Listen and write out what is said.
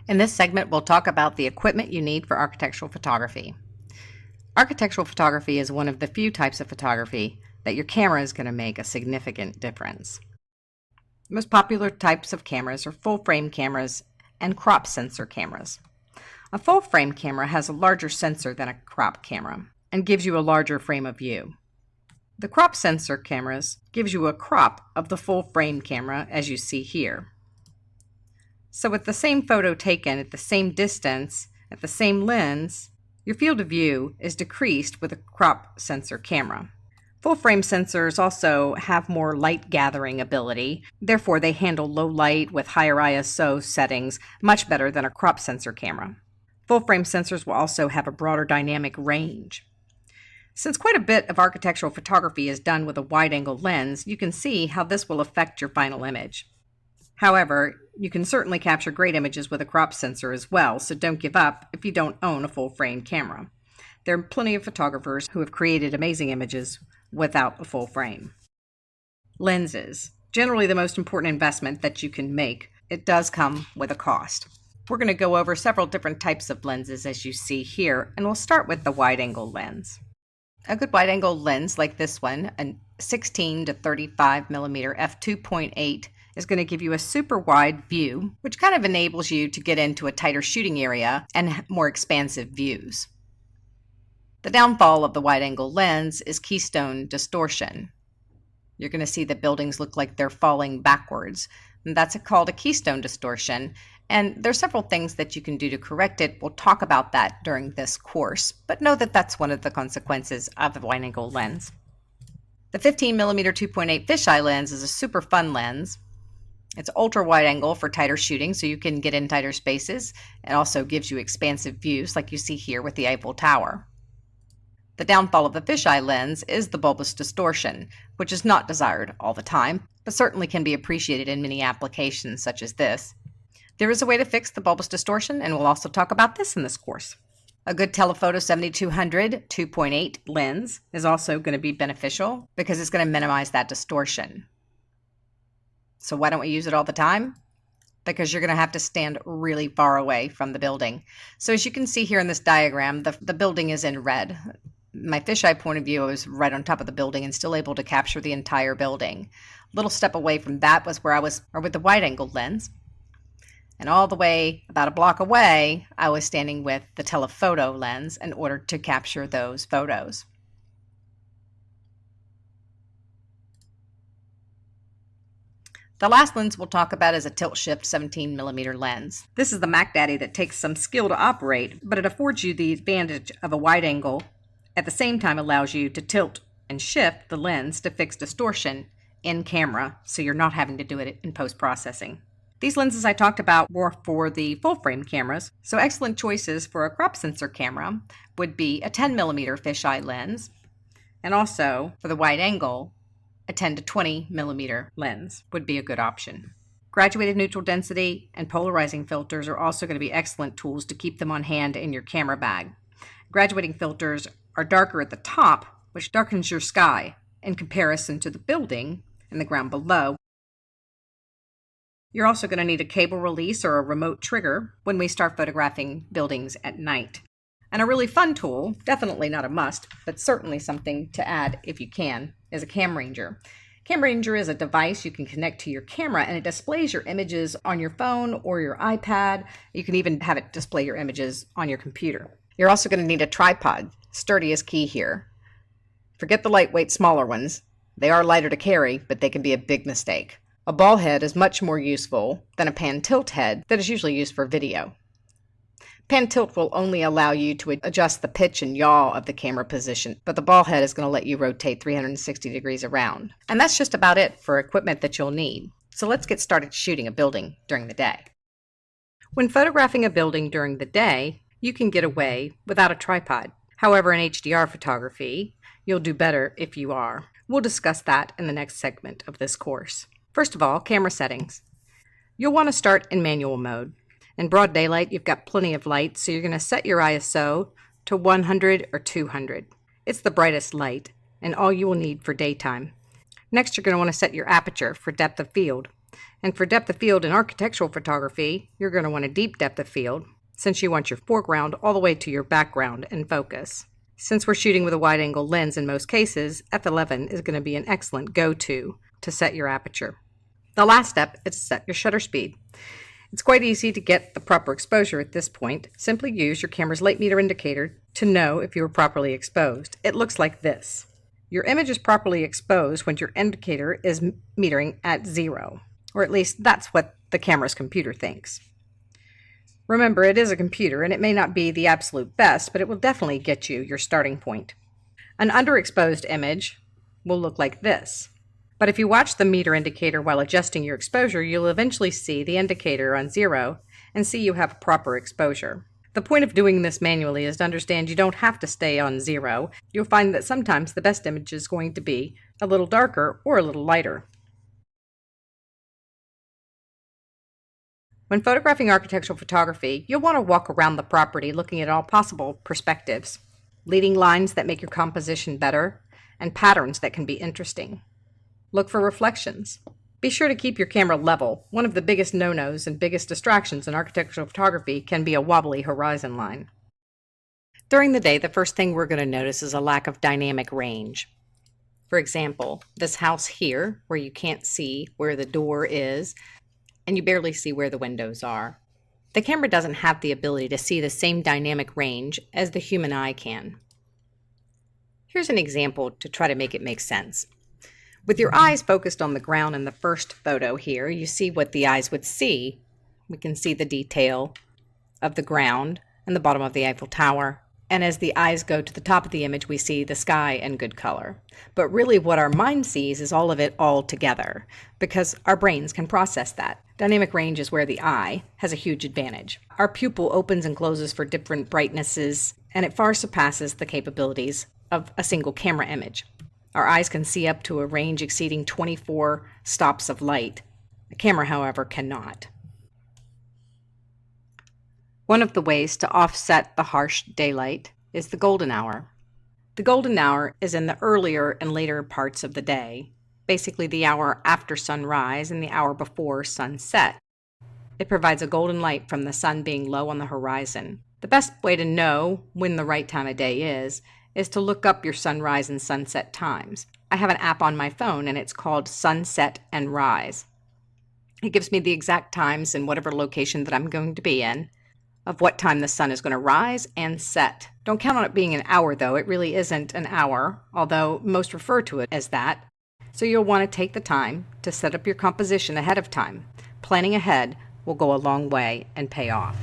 In this segment, we'll talk about the equipment you need for architectural photography. Architectural photography is one of the few types of photography that your camera is going to make a significant difference. The most popular types of cameras are full-frame cameras and crop sensor cameras. A full-frame camera has a larger sensor than a crop camera and gives you a larger frame of view. The crop sensor cameras gives you a crop of the full-frame camera as you see here. So with the same photo taken at the same distance, at the same lens, your field of view is decreased with a crop sensor camera. Full-frame sensors also have more light gathering ability, therefore they handle low light with higher ISO settings much better than a crop sensor camera. Full-frame sensors will also have a broader dynamic range. Since quite a bit of architectural photography is done with a wide-angle lens, you can see how this will affect your final image. However, you can certainly capture great images with a crop sensor as well, so don't give up if you don't own a full-frame camera. There are plenty of photographers who have created amazing images without a full frame. Lenses. Generally the most important investment that you can make. It does come with a cost. We're going to go over several different types of lenses as you see here, and we'll start with the wide-angle lens. A good wide-angle lens like this one, a 16 to 35 millimeter f2.8, is going to give you a super wide view, which kind of enables you to get into a tighter shooting area and more expansive views. The downfall of the wide-angle lens is keystone distortion. You're going to see the buildings look like they're falling backwards. And that's called a keystone distortion, and there's several things that you can do to correct it. We'll talk about that during this course, but know that that's one of the consequences of the wide-angle lens. The 15 millimeter 2.8 fisheye lens is a super fun lens. It's ultra wide angle for tighter shooting, so you can get in tighter spaces. It also gives you expansive views like you see here with the Eiffel Tower. The downfall of the fisheye lens is the bulbous distortion, which is not desired all the time, but certainly can be appreciated in many applications such as this. There is a way to fix the bulbous distortion, and we'll also talk about this in this course. A good telephoto 7200 2.8 lens is also going to be beneficial because it's going to minimize that distortion. So why don't we use it all the time? Because you're going to have to stand really far away from the building. So as you can see here in this diagram, the building is in red. My fisheye point of view, I was right on top of the building and still able to capture the entire building. A little step away from that was where I was, or with the wide-angle lens. And all the way about a block away, I was standing with the telephoto lens in order to capture those photos. The last lens we'll talk about is a tilt shift 17 millimeter lens. This is the Mac Daddy that takes some skill to operate, but it affords you the advantage of a wide angle, at the same time allows you to tilt and shift the lens to fix distortion in camera, so you're not having to do it in post-processing. These lenses I talked about were for the full-frame cameras, so excellent choices for a crop sensor camera would be a 10 millimeter fisheye lens, and also for the wide angle, a 10 to 20 millimeter lens would be a good option. Graduated neutral density and polarizing filters are also going to be excellent tools to keep them on hand in your camera bag. Graduating filters are darker at the top, which darkens your sky in comparison to the building and the ground below. You're also going to need a cable release or a remote trigger when we start photographing buildings at night. And a really fun tool, definitely not a must, but certainly something to add if you can, is a Cam Ranger. Cam Ranger is a device you can connect to your camera, and it displays your images on your phone or your iPad. You can even have it display your images on your computer. You're also going to need a tripod. Sturdy is key here. Forget the lightweight smaller ones. They are lighter to carry, but they can be a big mistake. A ball head is much more useful than a pan tilt head that is usually used for video. Pan tilt will only allow you to adjust the pitch and yaw of the camera position, but the ball head is going to let you rotate 360 degrees around. And that's just about it for equipment that you'll need. So let's get started shooting a building during the day. When photographing a building during the day, you can get away without a tripod. However, in HDR photography, you'll do better if you are. We'll discuss that in the next segment of this course. First of all, camera settings. You'll want to start in manual mode. In broad daylight, you've got plenty of light, so you're going to set your ISO to 100 or 200. It's the brightest light, and all you will need for daytime. Next, you're going to want to set your aperture for depth of field. And for depth of field in architectural photography, you're going to want a deep depth of field, since you want your foreground all the way to your background in focus. Since we're shooting with a wide-angle lens in most cases, f11 is going to be an excellent go-to to set your aperture. The last step is to set your shutter speed. It's quite easy to get the proper exposure at this point. Simply use your camera's light meter indicator to know if you are properly exposed. It looks like this. Your image is properly exposed when your indicator is metering at 0, or at least that's what the camera's computer thinks. Remember, it is a computer and it may not be the absolute best, but it will definitely get you your starting point. An underexposed image will look like this. But if you watch the meter indicator while adjusting your exposure, you'll eventually see the indicator on 0 and see you have proper exposure. The point of doing this manually is to understand you don't have to stay on 0. You'll find that sometimes the best image is going to be a little darker or a little lighter. When photographing architectural photography, you'll want to walk around the property looking at all possible perspectives, leading lines that make your composition better, and patterns that can be interesting. Look for reflections. Be sure to keep your camera level. One of the biggest no-nos and biggest distractions in architectural photography can be a wobbly horizon line. During the day, the first thing we're going to notice is a lack of dynamic range. For example, this house here, where you can't see where the door is, and you barely see where the windows are. The camera doesn't have the ability to see the same dynamic range as the human eye can. Here's an example to try to make it make sense. With your eyes focused on the ground in the first photo here, you see what the eyes would see. We can see the detail of the ground and the bottom of the Eiffel Tower. And as the eyes go to the top of the image, we see the sky in good color. But really what our mind sees is all of it all together, because our brains can process that. Dynamic range is where the eye has a huge advantage. Our pupil opens and closes for different brightnesses, and it far surpasses the capabilities of a single camera image. Our eyes can see up to a range exceeding 24 stops of light. A camera, however, cannot. One of the ways to offset the harsh daylight is the golden hour. The golden hour is in the earlier and later parts of the day, basically the hour after sunrise and the hour before sunset. It provides a golden light from the sun being low on the horizon. The best way to know when the right time of day is to look up your sunrise and sunset times. I have an app on my phone and it's called Sunset and Rise. It gives me the exact times in whatever location that I'm going to be in, of what time the sun is going to rise and set. Don't count on it being an hour though, it really isn't an hour, although most refer to it as that. So you'll want to take the time to set up your composition ahead of time. Planning ahead will go a long way and pay off.